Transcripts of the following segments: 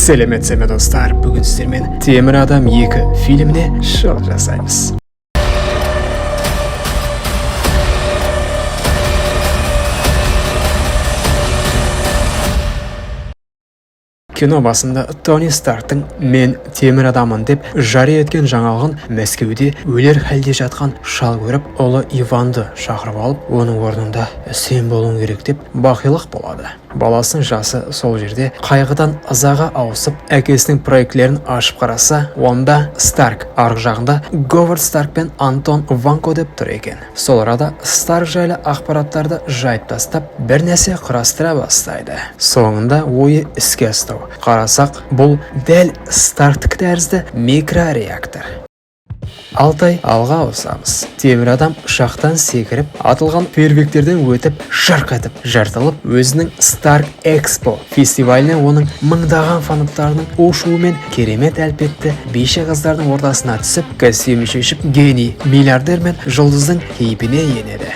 Сәлеметсіз ме достар, бүгін сіздермен Темір адам 2 фильміне шоу жасаймыз. Кино басында Тони Старктың «Мен темір адамын» деп жария еткен жаңалығын Мәскеуде өлер халде жатқан шал көріп, ұлы Иванды шақырып алып, оның орнында сен болуың керек деп бақилық болады. Баласының жасы сол жерде қайғыдан ызаға ауысып, әкесінің проектілерін ашып қараса, онда Старк арғы жағында Говард Старк пен Антон Ванко деп тұр екен. Сол арада Старк жайлы ақпараттарды жайып тастап, бір нәрсе құрастыра бастайды. Соңында ойы іске асты. Қарасақ, бұл дәл Старктікі тәрізді микрореактор. 6 ай алға ауысамыз. Темір адам ұшақтан секіріп, атылған фейерверктерден өтіп, жарқ етіп, жартылып, өзінің Stark Expo фестиваліне оның мыңдаған фанаттарының у-шуымен керемет әлпетті бейші қыздардың ортасына түсіп, костюм шешіп, гений, миллиардер мен жұлдыздың кейпіне енеді.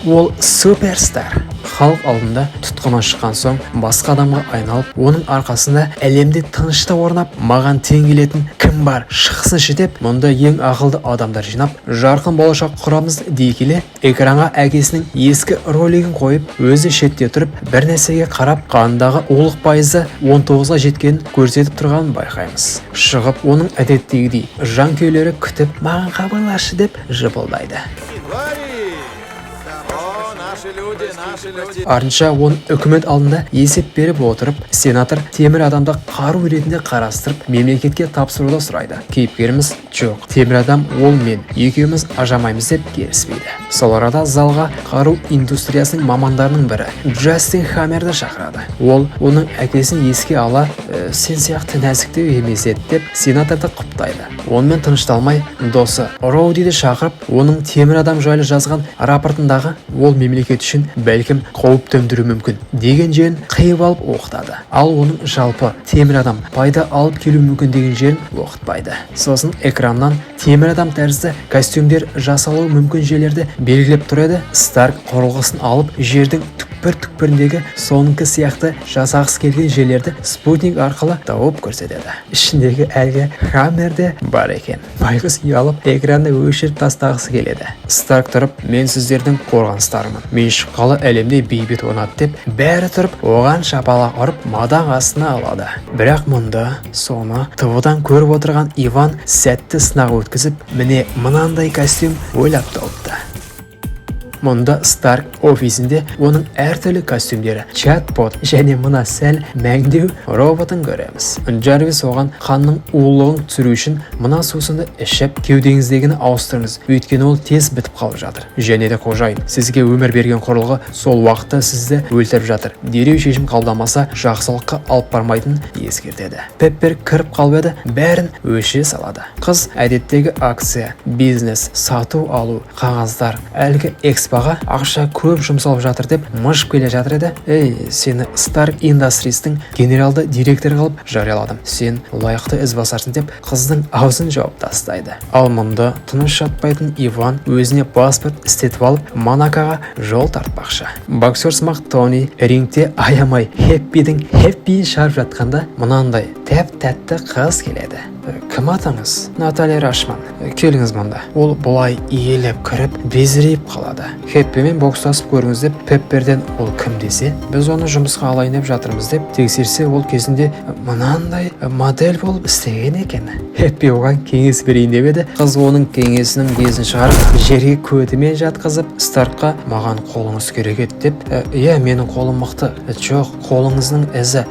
Ол суперстар. Халық алдында тұтқына шыққан соң басқа адамға айналып, оның арқасында әлемде тыныштық орнап, маған тең келетін кім бар, шықсыншы деп, мұнда ең ақылды адамдар жинап, жарқын болашақ құрамыз дей келе, экранға әкесінің ескі ролигін қойып, өзі шетте тұрып, бір нәрсеге қарап, қандағы улық пайызы 19-ға жеткенін көрсетіп тұрғанын байқаймыз. Шығып, оның әдеттегідей жанкүйерлері күтіп, маған хабарлашы деп жыпылдайды. Артынша оны үкімет алдында есеп беріп отырып, сенатор темір адамды қару ретінде қарастырып, мемлекетке тапсыруды сұрайды. Кейіпкеріміз жоқ, темір адам ол мен, екеуміз ажамаймыз деп келіспейді. Сол арада залға қару индустриясының мамандарының бірі Джастин Хаммерді шақырады. Ол оның әкесін еске ала, сен сияқты нәзіктеу емес еді деп сенаторды құптайды. Онымен тынышталмай, досы Роудиді шақырып, оның темір адам жайлы жазған рапортындағы ол мемлекет үшін бәлкім қауіп төндіруі мүмкін деген жерін қиып алып оқытады. Ал оның жалпы темір адам пайда алып келу мүмкін деген жерін оқытпайды. Сосын экраннан темір адам тәрізді костюмдер жасалуы мүмкін жерлерді белгілеп тұрады. Старк құрылғысын алып жердің түкпір-түкпіріндегі соңғы сияқты жасағысы келген жерлерді спутник арқылы тауып көрсетеді. Ішіндегі әлгі Хаммерде бар екен. Байғұс ұялып, экранды өшіріп тастағысы келеді. Старк тұрып, мен сіздердің қорғаныстарымын. Мен шыққалы әлемде бейбіт орнады деп, бәрі тұрып, оған шапалақ ұрып, мадан астына алады. Бірақ мұнда соны ТВ-дан көріп отырған Иван сәтті сынақ өткізіп, міне мынандай костюм ойлап тауыпты. Мұнда Старк офисінде оның әртүрлі костюмдері, чатбот және мына сәл мәңдеу роботын көреміз. Джарвис оған қанның улығын түсіру үшін мына сусынды ішіп, кеудеңіздегіні ауыстырыңыз, өйткені ол тез бітіп қалып жатыр. Және де қожайын, сізге өмір берген құрылғы сол уақытта сізді өлтіріп жатыр. Дереу шешім қабылдамаса, жақсылыққа алып бармайтынын ескертеді. Пеппер кіріп қалып еді, бәрін өше салады. Қыз әдеттегі акция, бизнес, сату алу, қағаздар, әлгі баға ақша көп жұмсалып жатыр деп мыжып келе жатыр еді. Сені Stark Industries-тің генералды директор қылып жарияладым. Сен лайықты ізбасарсың деп қыздың аузын жауып тастайды. Ал мұнда тыныш жатпайтын Иван өзіне паспорт істетіп алып, Монакоға жол тартпақшы. Боксер-смақ Тони рингте аямай Хэппиін шарып жатқанда мынандай тәп-тәтті қыз келеді. Кім атаңыз? Наталья Рашман. Келіңіз мұнда. Ол бұлай иелеп кіріп, безірейіп қалады. Хэппимен бокстасып көріңіз деп, Пепперден ол кім десе, біз оны жұмысқа алайын деп жатырмыз деп тексерсе, ол кезінде мынандай модель болып істеген екен. Хэппи оған кеңес берейін деп еді. Қыз оның кеңесінің безін шығарып, жерге көтімен жатқызып, Старкқа маған қолыңыз керек еді деп, менің қолым мықты. Жоқ, қолыңыздың ізі.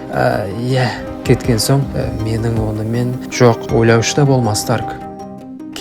Кеткен соң, менің онымен жоқ, ойлаушыда болмас Старк.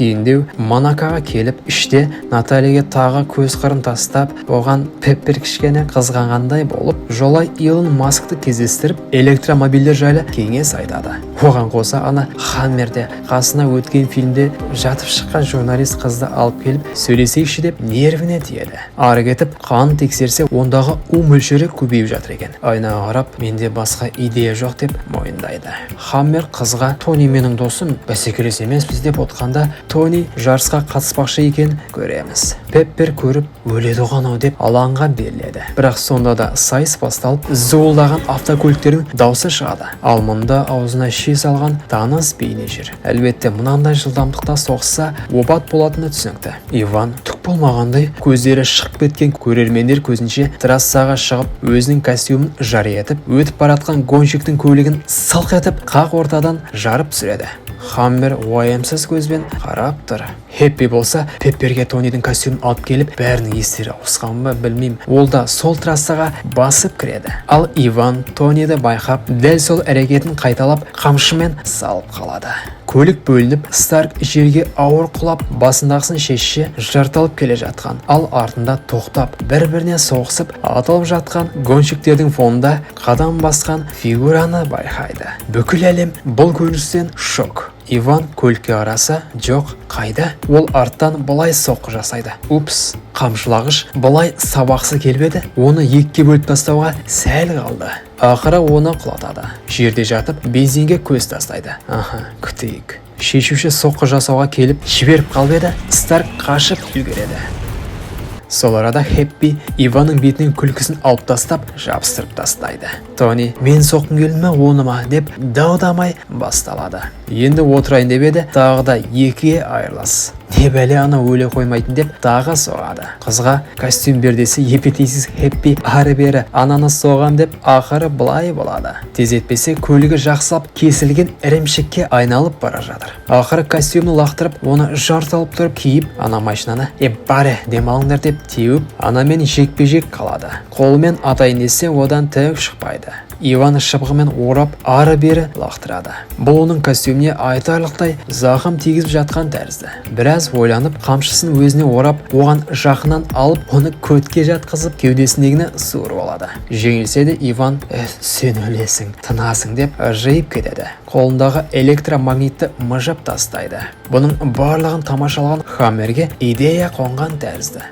Кейіндеу Монакоға келіп, іште Натальяға тағы көз қырын тастап, оған Пеппер кішкене қызғанғандай болып, жолай Илон Маскты кездестіріп, электромобильдер жайлы кеңес айтады. Оған қоса ана Хаммерде қасына өткен фильмде жатып шыққан журналист қызды алып келіп, сөйлесейші деп нервіне тиеді. Ары кетіп, қан тексерсе, ондағы у мөлшері көбейіп жатыр екен. Айнаға қарап, менде басқа идея жоқ деп мойындайды. Хаммер қызға, Тони менің досым, бәсекелес емеспіз деп отқанда, Тони жарысқа қатыспақшы екен көреміз. Пеппер көріп өледі ғанау деп алаңға беріледі. Бірақ сонда да сайыс басталып, зуылдаған автокөліктердің даусы шығады. Ал мұнда аузына ши салған таныс бейне жүр. Әлбетте, мынандай жылдамдықта соқса, опат болатыны түсінікті. Иван түк болмағандай көздері шығып кеткен көрермендер көзінше трассаға шығып, өзінің костюмін жары етіп, өтіп баратқан гонщиктің көлігін сылқ етіп, қақ ортадан жарып түсіреді. Хаммер уайымсыз көзбен қарап тұр. Хеппи болса, Пепперге Тонидің костюмын алып келіп, бәрінің естері ауысқан ба білмеймін. Ол да сол трассаға басып кіреді. Ал Иван Тониді байқап, дәл сол әрекетін қайталап, қамшымен салып қалады. Көлік бөлініп, Старк жерге ауыр құлап, басындағысын шешше жарталып келе жатқан. Ал артында тоқтап, бір-біріне соғысып, атылып жатқан гонщиктердің фонында қадам басқан фигураны байқайды. Бүкіл әлем бұл көріністен шок. Иван көлікке қараса, жоқ, қайда? Ол арттан былай соққы жасайды. Упс, қамшылағыш былай сабақсы келбеді. Оны екіге бөліп тастауға сәл қалды. Ақыры оны құлатады. Жерде жатып, бензинге көз тастайды. Күтейік. Шешуші соққы жасауға келіп, жіберіп қалып еді, Старк қашып үлгереді. Сол арада Хеппи Иванның бетінің күлкісін алып тастап, жабыстырып тастайды. Тони, мен соққым келді ме, оны ма деп дау-дамай басталады. Енді отырайын деп еді, тағы да екіге айырылыс. Не бәле, ана өле қоймайтын деп тағы соғады. Қызға костюм бердесі епетейсіз Хеппи ары-бері ананы соғам деп ақыры былай болады. Тез етпесе көлігі жақсылап кесілген ірімшікке айналып бара жатыр. Ақыры костюмны лақтырып, оны жарталып тұрып киіп, ана машинаны баре демалыңдар деп теуіп, анамен жекпе-жек қалады. Қолымен атайын десе, одан тәуіп шықпайды. Иван шыбғымен орап ары-бері лақтырады. Бұл оның костюміне айтарлықтай зақым тигізіп жатқан тәрізді. Біраз ойланып, қамшысын өзіне орап, оған жақынан алып, оны көтке жатқызып, кеудесіндегіні суырып алады. Жеңілсе де Иван, сен өлесің, тынасың деп жиып кетеді. Қолындағы электромагнитті мыжып тастайды. Бұның барлығын тамашалаған Хаммерге идея қонған тәрізді.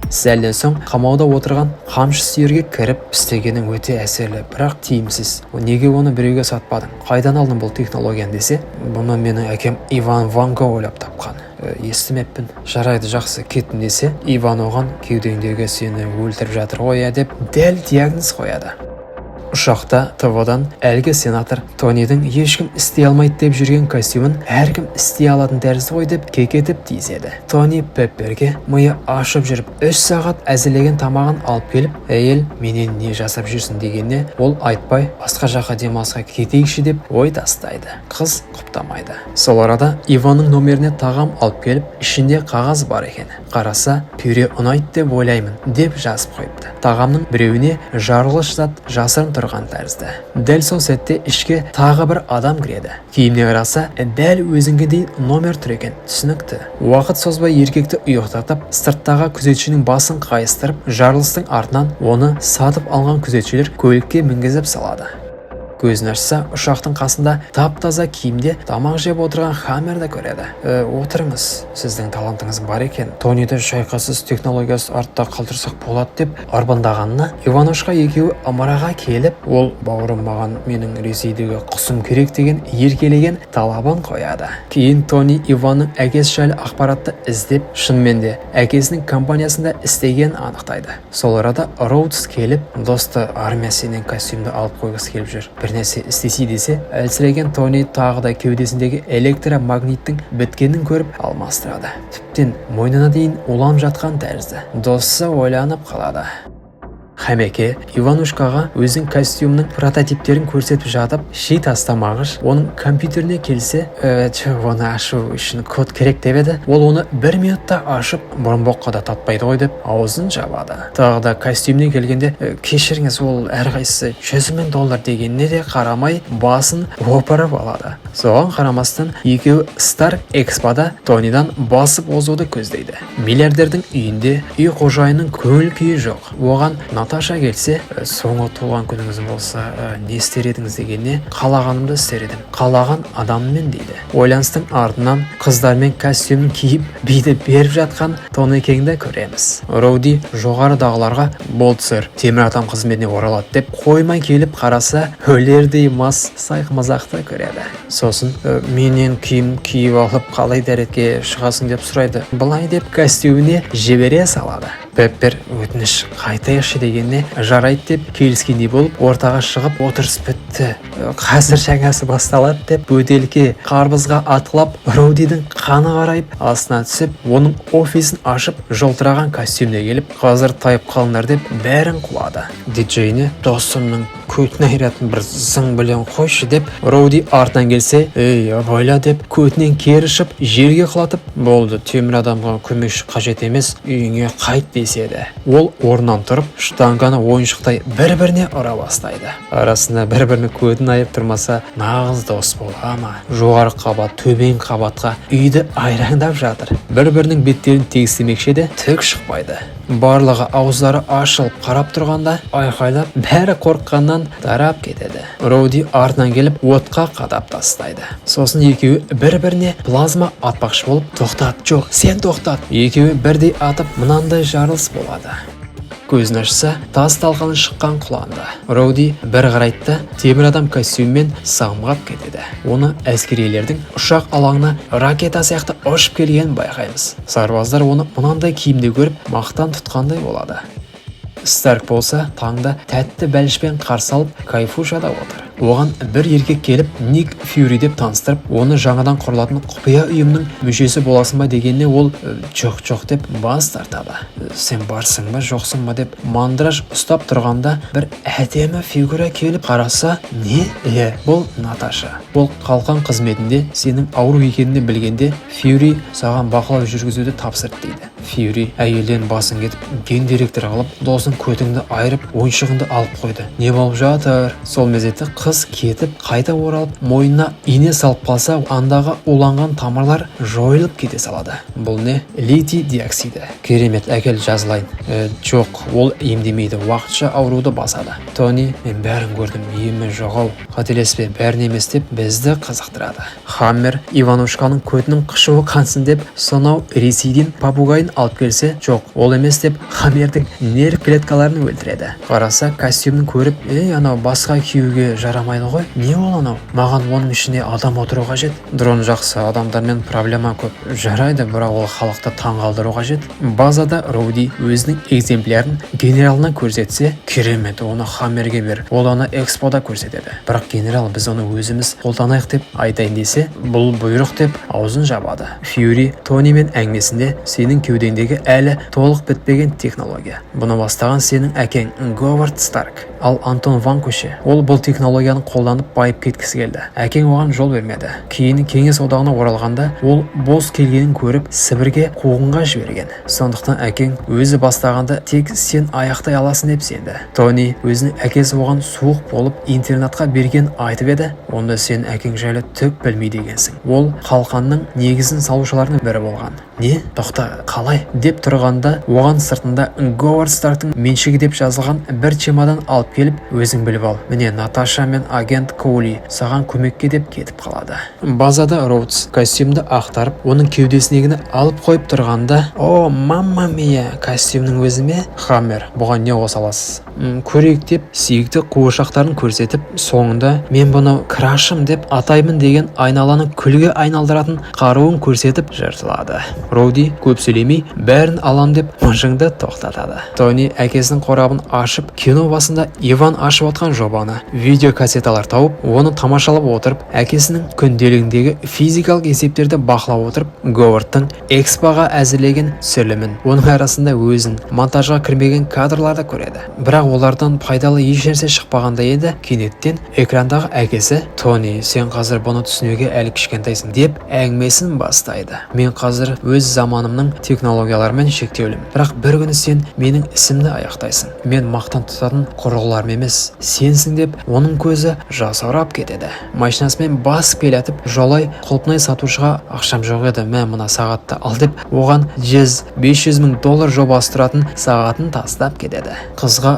Сәлден соң қамауда отырған қамшы сүйерге кіріп, істегенің өте әсерлі, бірақ тиімсіз. Неге оны біреуге сатпадың? Қайдан алдың бұл технологияны десе, бұны менің әкем Иван Ванго ойлап тапқан. Естімеппін. Жарайды, жақсы, кеттім десе, Иван оған кеудеңдегі сені өлтіріп жатыр ғой деп дәл диагноз қояды. Ұшақта ТВ-дан әлгі сенатор Тонидің ешкім істей алмайды деп жүрген костюмын әркім істей алатын тәрізді ғой деп кекетіп тиіседі. Тони Пепперге миы ашып жүріп 3 сағат әзірлеген тамағын алып келіп, әйел менен не жасап жүрсің дегенне, ол айтпай басқа жаққа демалысқа кетейікші деп ой тастайды. Қыз құптамайды. Сол арада Иванның номеріне тағам алып келіп, ішінде қағаз бар екен. Қараса, пюре ұнайды деп ойлаймын деп жазып қойыпты. Тағамның біреуіне жарылғыш зат жасырын тұрған тәрізді. Дәл сол сәтте ішке тағы бір адам кіреді. Киіміне қараса, дәл өзіңгедей номер тұр екен. Түсінікті. Уақыт созбай еркекті ұйықтатып, сырттағы күзетшінің басын қайыстырып, жарылыстың артынан оны сатып алған күзетшілер көлікке мінгізіп салады. Көзін ашса, ұшақтың қасында тап-таза киімде тамақ жеп отырған Хаммерді көреді. Отырыңыз, сіздің талантыңыз бар екен. Тониді шайқасыз технологиясы артта қалдырсақ болады деп арбандағанына, Иваношқа екеуі ымыраға келіп, ол бауырым маған менің Ресейдегі құсым керек деген еркелеген талабын қояды. Кейін Тони Иванның әкесі жайлы ақпаратты іздеп, шынымен де әкесінің компаниясында істеген анықтайды. Сол арада Роудс келіп, досты, армия сенен костюмді алып қойғысы келіп жүр. Бірнәрсе істесе десе, әлсіреген Тони тағы да кеудесіндегі электромагниттің біткенін көріп алмастырады. Тіптен мойнына дейін уланып жатқан тәрізді. Досы ойланып қалады. Хамеке Иванушкаға өзің костюмның прототиптерін көрсетіп жатып, ши тастамағыш, оның компьютеріне келсе, оны ашу үшін код керек деп еді. Ол оны 1 минутта ашып, бұрынбоққа да татпайды ғой деп аузын жабады. Тағы да костюміне келгенде, кешіріңіз, ол әрқайсысы $100,000 дегеніне де қарамай, басын опырып алады. Соған қарамастан, екеуі Старк Экспода Тонидан басып озуды көздейді. Миллиардердің үйінде үй қожайының көңіл күйі жоқ. Оған Наташа келсе, соңғы туған күніңіз болса, не істер едіңіз дегеніне, қалағанымды істер едім. Қалаған адаммен дейді. Ойланыстың артынан қыздармен костюмін киіп, биді беріп жатқан Тонекеңді көреміз. Роуди жоғарыдағыларға болды сэр, темір адам қызметіне оралады деп қоймай келіп қараса, өлердей мас сайқымазақты көреді. Сосын менен киім киіп алып қалай дәретке шығасың деп сұрайды. Былай деп костюміне жібере салады. Пеппер өтініш қайтайықшы дегеніне жарайды деп келіскендей болып ортаға шығып отырыс бітті. Қазір жаңасы басталады деп бөтелке қарбызға атқылап Роудидің қаны қарайып астына түсіп, оның офисін ашып жолтыраған костюмде келіп, қазір тайып қалыңдар деп бәрін қуады. Диджейіне досымның көтін айыратын бір зың білен қойшы деп Роуди артынан келсе, ей абайла деп көтінен кері шып жерге құлатып, болды, темір адамға көмекші қажет емес, үйіңе қайт деседі. Ол орнынан тұрып, штанганы ойыншықтай бір-біріне ұра бастайды. Арасында бір-біріне көтін айып тұрмаса, нағыз дос бола ма? Жоғары қабат, төмен қабатқа үйді айраңдап жатыр. Бір-бірінің беттерін тегістемекші де түк шықпайды. Барлығы ауыздары ашылып қарап тұрғанда айқайлап, бәрі қорыққаннан тарап кетеді. Роуди артынан келіп отқа қадап тастайды. Сосын екеуі бір-біріне плазма атпақшы болып, тоқтат, жоқ, сен тоқтат. Екеуі бірдей атып, мынандай жарылыс болады. Көзін ашса, тас талқаны шыққан құланды. Роуди бір қарайтты, темір адам костюммен самғап кетеді. Оны әскерилердің ұшақ алаңына ракета сияқты ұшып келгенін байқаймыз. Сарбаздар оны мынандай киімде көріп, мақтан тұтқандай болады. Старк болса, таңда тәтті бәлішпен қарсы алып, кайфушада отыр. Оған бір еркек келіп, Ник Фьюри деп таныстырып, оны жаңадан құрылатын құпия ұйымның мүшесі боласың ба дегеніне ол жоқ деп бас тартады. Сен барсың ба, жоқсың ба деп мандраж ұстап тұрғанда бір әдемі фигура келіп қараса, не? Бұл Наташа. Ол қалқан қызметінде сенің ауру екенін білгенде, Фьюри саған бақылау жүргізуді тапсырды дейді. Фьюри әйелден басын кетіп, ген директор алып, досын көтіңді айырып, ойыншығыңды алып қойды. Не болып жатыр? Сол мезетте қыз кетіп, қайта оралып, мойнына ине салып қалса, андағы уланған тамырлар жойылып кете салады. Бұл не? Литий диоксиді. Керемет, әкел жазылайын. Жоқ, ол емдемейді, уақытша ауруды басады. Тони, мен бәрін көрдім, емі жоғау. Қателеспе, бәрін емес деп бізді қызықтырады. Хаммер Иванушканың көтінің қышуы қансын деп, сонау Ресейден папугайын алып келсе, жоқ, ол емес деп Хаммердің нерв клеткаларын өлтіреді. Қараса, костюмін көріп, анау басқа киюге жарамайды ғой. Не ол анау? Маған оның ішіне адам отыру қажет. Дрон жақсы, адамдармен проблема көп. Жарайды, бірақ ол халықты таңғалдыру қажет. Базада Роуди өзінің экземплярын генералына көрсетсе, керемет, оны Хаммерге бер. Ол оны экспода көрсетеді. Бірақ генерал, біз оны өзіміз қолданайық деп айтайын десе, бұл бұйрық деп аузын жабады. Фьюри Тонимен әңгімесінде сенің кеудеңдегі әлі толық бітпеген технология. Бұны бастаған сенің әкең Говард Старк. Ал Антон Ванкуше, ол бұл технологияны қолданып байып кеткісі келді. Әкең оған жол бермеді. Кейін Кеңес одағына оралғанда, ол бос келгенін көріп, Сібірге қуғынға жіберген. Сондықтан әкең өзі бастағанда тек сен аяқтай аласың деп сенді. Тони өзінің әкесі оған суық болып интернатқа берген айтып еді, онда сен әкең жайлы түк білмейді екенсің. Ол қалқанның негізін салушыларының бірі болған. Не? Тоқта, қалай? Деп тұрғанда, оған сыртында Говард Старктың меншігі деп жазылған бір чемодан алып келіп, өзің біліп ал. Міне Наташа мен агент Коули саған көмекке деп кетіп қалады. Базада Роудс костюмді ақтарып, оның кеудесінегіні алып қойып тұрғанда, о, мамма мия, костюмнің өзіме? Хаммер, бұған не қоса аласыз? Көрейік деп, сүйікті қуыршақтарын көрсетіп, соңында мен бұны крашым деп атаймын деген айналаны күлге айналдыратын қаруын көрсетіп жыртылады. Роуди көп сөйлемей, бәрін алам деп мыжыңды тоқтатады. Тони әкесінің қорабын ашып, кино басында Иван ашып отқан жобаны, видеокассеталар тауып, оны тамашалап отырып, әкесінің күнделігіндегі физикалық есептерді бақылап отырып, Говардтың экспоға әзірлеген түсірілімін, оның арасында өзін монтажға кірмеген кадрларды көреді. Бірақ олардан пайдалы ешнәрсе шықпағандай еді, кенеттен экрандағы әкесі, Тони, сен қазір бұны түсінуге әлі кішкентайсың деп әңгімесін бастайды. Мен қазір өз заманымның технологияларымен шектеулім. Бірақ бір күні сен менің ісімді аяқтайсың. Мен мақтан тұтатын құрылғы бұрғыларым емес, сенсің деп оның көзі жасаурап кетеді. Машинасымен басып келатып, жолай құлпынай сатушыға ақшам жоқ еді, мына сағатты ал деп, оған $500 мың жобасы тұратын сағатын тастап кетеді. Қызға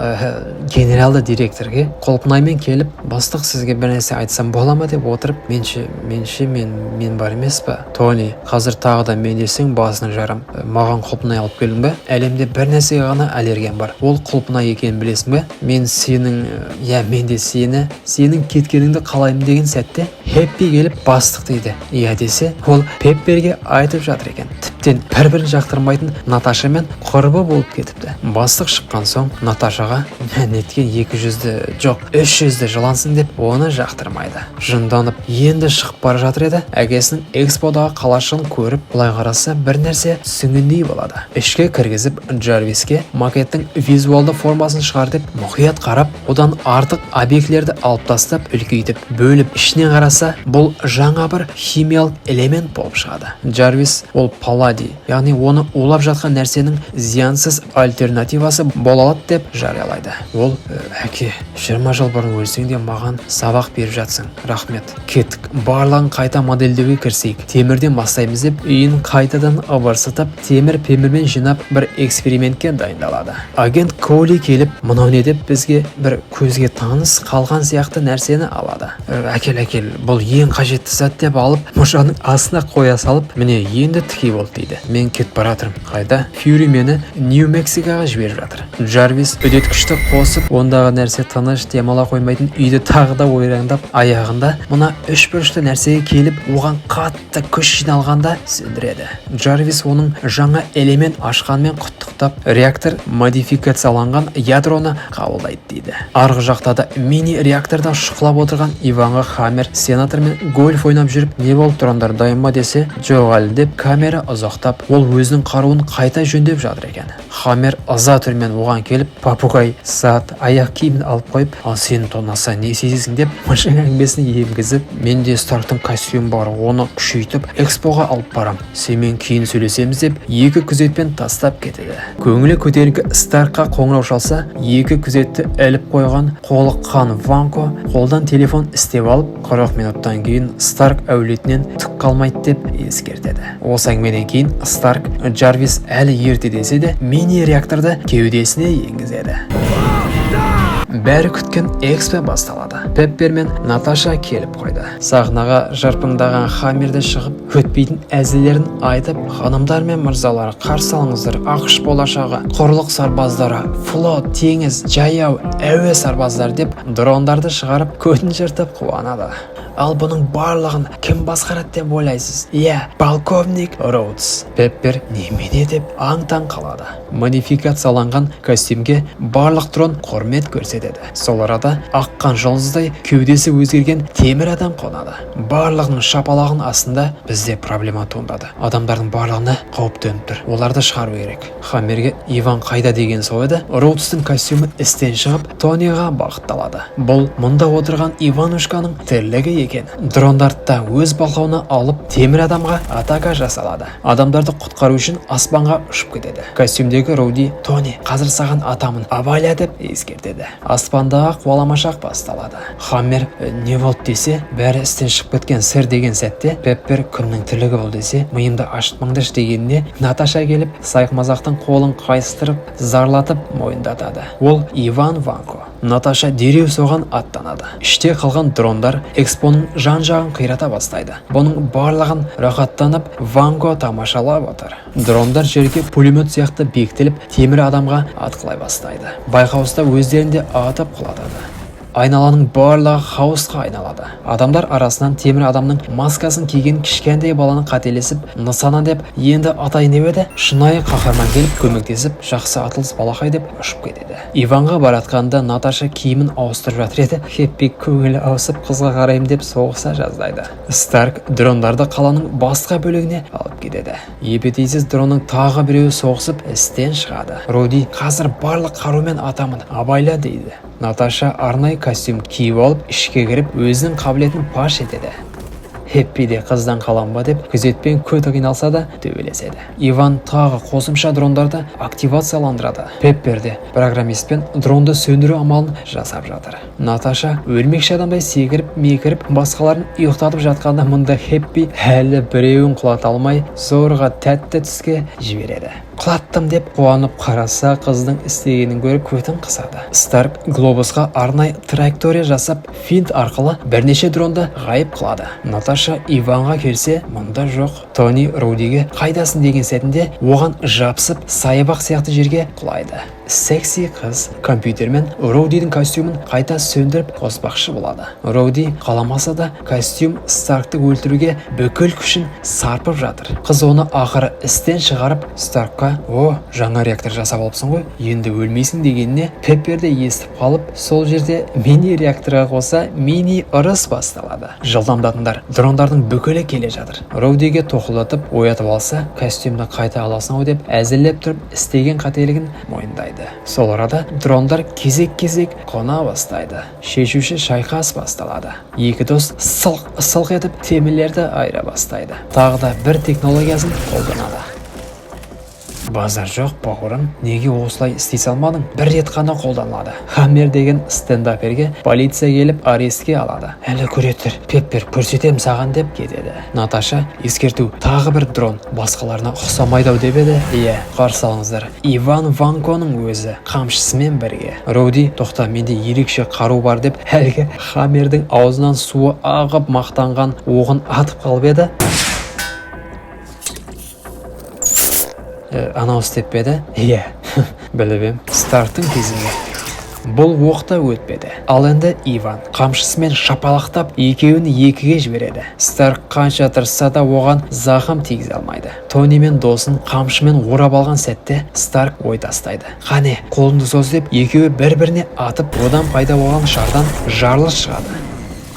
генералды директорге құлпынаймен келіп, бастық сізге бір нәрсе айтсам бола ма деп отырып, мен бар емес па? Тони, қазір тағы да мен десең басының жарам. Маған құлпынай алып келдің бе? Әлемде бір нәрсеге ғана аллерген бар. Ол құлпынай екенін білесің бе? Мен де сенің кеткеніңді қалаймын деген сәтте Хеппи келіп бастық дейді. Десе, ол Пепперге айтып жатыр екен. Тіптен бір-бірін жақтырмайтын Наташамен құрбы болып кетіпті. Бастық шыққан соң Наташаға неткен 300-ді жылансың деп оны жақтырмайды. Жынданып енді шығып бара жатыр еді, әкесінің эксподағы қалашығын көріп, былай қараса бір нәрсе түсінгендей болады. Ішке кіргізіп Джарвиске макеттің визуалды формасын шығар деп мұқият қарап, одан артық объектілерді алып тастап, үлкейтіп, бөліп ішінен қараса, бұл жаңа бір химиялық элемент болып шығады. Джарвис ол палладий, яғни оны улап жатқан нәрсенің зиянсыз альтернативасы бола алады деп жариялайды. Ол әке, 20 жыл бұрын өлсең де маған сабақ беріп жатсың. Рахмет. Кеттік. Барлығын қайта модельдеуге кірсейік. Темірден бастаймыз деп, үйін қайтадан ыбырсытып, темірмен жинап бір экспериментке дайындалады. Агент Коули келіп, мынау не деп бізге бір көзге таныс қалған сияқты нәрсені алады. Әкел, бұл ең қажетті зат деп алып, мұржаның астына қоя салып, міне енді тіке болды дейді. Мен кетіп бара жатырмын. Қайда? Фьюри мені Нью-Мексикоға жіберіп жатыр. Джарвис үдеткішті қосып, ондағы нәрсе тыныш демала қоймайтын үйді тағы да ойраңдап, аяғында мына үш бұрышты нәрсеге келіп, оған қатты күш жиналғанда сөндіреді. Джарвис оның жаңа элемент ашқанмен құттықтап, реактор модификацияланған ядроны қабылдайды дейді. Арғы жақта да мини реакторда шұқылап отырған Иванға Хаммер сенатормен гольф ойнап жүріп, не болып тұрғандар дайын ба десе, жоқ әлі деп камера ұзақтап, ол өзінің қаруын қайта жөндеп жатыр екен. Хаммер ыза түрмен оған келіп, попугай саат аяқ киімін алып қойып, ал сен тонаса не сезесің деп машин әңгімесін енгізіп, менде Старктың костюм бар, оны күшейтіп экспоға алып барам, сенімен кейін сөйлесеміз деп екі күзетпен тастап кетеді. Көңілі көтеріңкі Старкқа қоңырау шалса, екі күзетті іліп қойған қолы қан Ванко қолдан телефон істеп алып, 40 минуттан кейін Старк әулетінен түк қалмайды деп ескертеді. Осы әңгімеден кейін Старк Джарвис әлі ерте десе де мини реакторды кеудесіне енгізеді. Бәрі күткен экспо басталады. Пеппер мен Наташа келіп қойды. Сахнаға жарпыңдаған Хаммерді шығып, өтпейтін әзілдерін айтып, ханымдар мен мырзалар, қарсы алыңыздар, ақш болашағы, құрлық сарбаздары, флот, теңіз, жаяу, әуе сарбаздар деп дрондарды шығарып, көтін жыртып қуанады. Ал бұның барлығын кім басқарады деп ойлайсыз? Полковник Роудс. Пеппер немене деп аң-таң қалады. Модификацияланған костюмге барлық дрон құрмет көрсетеді. Сол арада аққан жұлдыздай кеудесі өзгерген темір адам қонады. Барлығының шапалағының астында бізде проблема туындады. Адамдардың барлығына қауіп төніп тұр. Оларды шығару керек. Хаммерге Иван қайда деген сойды. Роудстың костюмі істен шығып, Тониға бағытталады. Бұл мұнда отырған Иванушканың тірлігі екен. Дрондарды өз бақылауына алып, темір адамға атака жасалады. Адамдарды құтқару үшін аспанға ұшып кетеді. Костюмдегі Роуди, Тони, қазір саған атамын, абайла деп ескертеді. Аспандағы қуаламашақ басталады. Хаммер не болды десе, бәрі істен шығып кеткен сыр деген сәтте, Пеппер күннің тірлігі бол десе, миымды ашытмаңдыш дегеніне Наташа келіп, сайқмазақтың қолын қайыстырып, зарлатып мойындатады. Ол Иван Ванко. Наташа дереу соған аттанады. Іште қалған дрондар экспоның жан-жағын қирата бастайды. Бұның барлығын рахаттанып, Ванко тамашалап отыр. Дрондар жерге пулемет сияқты бекітіліп, темір адамға атқылай бастайды. Байқауста өздерінде атып құлатады. Айналаның барлығы хаосқа айналады. Адамдар арасынан темір адамның маскасын киген кішкентай баланы қателесіп, нысана деп енді атайын деп еді, шынайы қаһарман келіп көмектесіп, жақсы атылыс балақай деп ұшып кетеді. Иванға баратқанда Наташа киімін ауыстырып жатыр еді. Хеппи көңілі ауысып қызға қараймын деп соғыса жаздайды. Старк дрондарды қаланың басқа бөлігіне алып кетеді. Епетейсіз дронның тағы біреуі соғысып істен шығады. Роуди қазір барлық қарумен атамын, абайла дейді. Наташа арнайы костюм киіп алып, ішке кіріп, өзінің қабілетін паш етеді. Хеппи де қыздан қаланба деп күзетпен көті қиналса да төбелеседі. Иван тағы қосымша дрондарды активацияландырады. Пеппер де программистпен дронды сөндіру амалын жасап жатыр. Наташа өлмекші адамдай секіріп мекіріп басқаларын ұйықтатып жатқанда мұнда Хеппи әлі біреуін құлата алмай зорға тәтті түске жібереді. Құлаттым деп қуанып қараса, қыздың істегенін көріп көтін қысады. Старк глобусқа арнай траектория жасап, финт арқылы бірнеше дронды ғайып қылады. Наташа Иванға келсе, мұнда жоқ. Тони Роудиге қайдасын деген сәтінде оған жапсып, саябақ сияқты жерге құлайды. Секси қыз компьютермен Роудидің костюмын қайта сөндіріп қоспақшы болады. Роуди қаламаса да костюм Старкты өлтіруге бүкіл күшін сарпып жатыр. Қыз оны ақыры істен шығарып Старкқа жаңа реактор жасап алыпсың ғой, енді өлмейсің дегеніне Пепперді естіп қалып, сол жерде мини реакторға қоса мини ұрыс басталады. Жылдамдатыңдар, дрондардың бүкілі келе жатыр. Роудиге тоқылдатып оятып алса, костюмды қайта аласың ау деп әзірлеп тұрып, істеген қателігін мойындайды. Сол арада дрондар кезек-кезек қона бастайды. Шешуші шайқас басталады. Екі дос сылқ етіп темірлерді айыра бастайды. Тағы да бір технологиясын қолданады. Базар жоқ, бауырым, неге осылай істей салмадың? Бір рет қана қолданылады. Хаммер деген стендаперге полиция келіп арестке алады. Әлі көретір, Пеппер көрсетем саған деп кетеді. Наташа ескерту, тағы бір дрон басқаларына ұқсамайды деп еді. Қарсы алыңыздар. Иван Ванконың өзі қамшысымен бірге. Роуди, тоқта, менде ерекше қару бар деп әлгі Хаммердің аузынан суы ағып мақтанған оғын атып қалып еді. Анау істеп беді? Біліп Старктың кезінде. Бұл оқта өтпеді. Ал енді Иван қамшысымен шапалақтап екеуін екіге жібереді. Старк қанша тырысса да оған зақым тигізе алмайды. Тони мен досын қамшымен орап алған сәтте Старк ой тастайды. Қане, қолыңды соз деп екеуі бір-біріне атып, одан пайда болған шардан жарылыс шығады.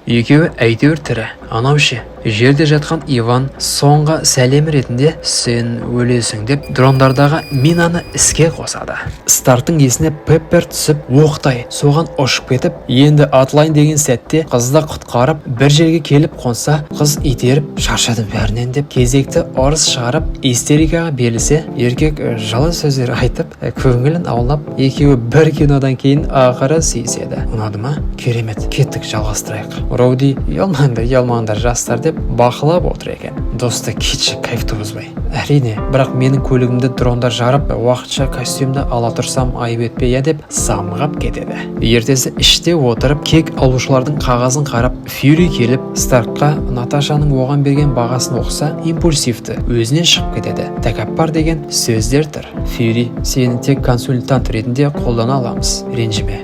Екеуі әйтеуір тірі. Анау ше, жерде жатқан Иван соңғы сәлем ретінде сен өлесің деп дрондардағы минаны іске қосады. Старктың есіне Пеппер түсіп, оқтай соған ұшып кетіп, енді атылайын деген сәтте қызды құтқарып бір жерге келіп қонса, қыз итеріп шаршадым бәрінен деп кезекті ұрыс шығарып, истерикаға берілсе, еркек жылы сөздер айтып, көңілін аулап, екеуі бір кинодан кейін ақыры сүйіседі. Ұнады ма? Керемет, кеттік, жалғастырайық. Роуди ялмаңдар жастар деп бақылап отыр екен. Досты кетші, кайфты бұзбай. Әрине, бірақ менің көлігімді дрондар жарып, уақытша костюмды ала тұрсам айып етпе деп самғап кетеді. Ертесі іште отырып, кек алушылардың қағазын қарап, Фьюри келіп, Старкқа Наташаның оған берген бағасын оқыса, импульсивті өзінен шығып кетеді. Тәкаппар деген сөздер тұр. Фьюри, сені тек консультант ретінде қолдана аламыз. Ренжіме.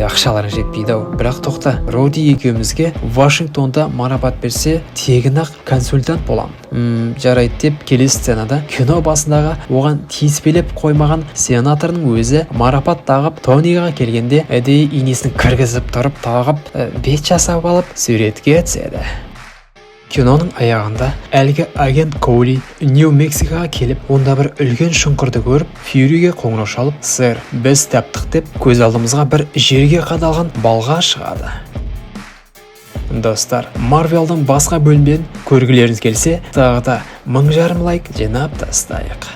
Ақшаларың жетпейді ау. Бірақ тоқта, Роуди екеумізге Вашингтонда марапат берсе, тегін-ақ консультант болам. Жарайды деп келесі сценада кино басындағы оған тиіспелеп қоймаған сенаторның өзі марапат тағып Тониға келгенде әдейі инесін кіргізіп тұрып тағып бет жасап алып суретке түседі. Киноның аяғында әлгі агент Коули Нью-Мексикоға келіп, онда бір үлкен шұңқырды көріп, Фьюриге қоңырау шалып, сэр, біз таптық деп көз алдымызға бір жерге қадалған балға шығады. Достар, Марвелдің басқа бөлімдерін көргілеріңіз келсе, тағы да 1000 лайк жинап тастайық.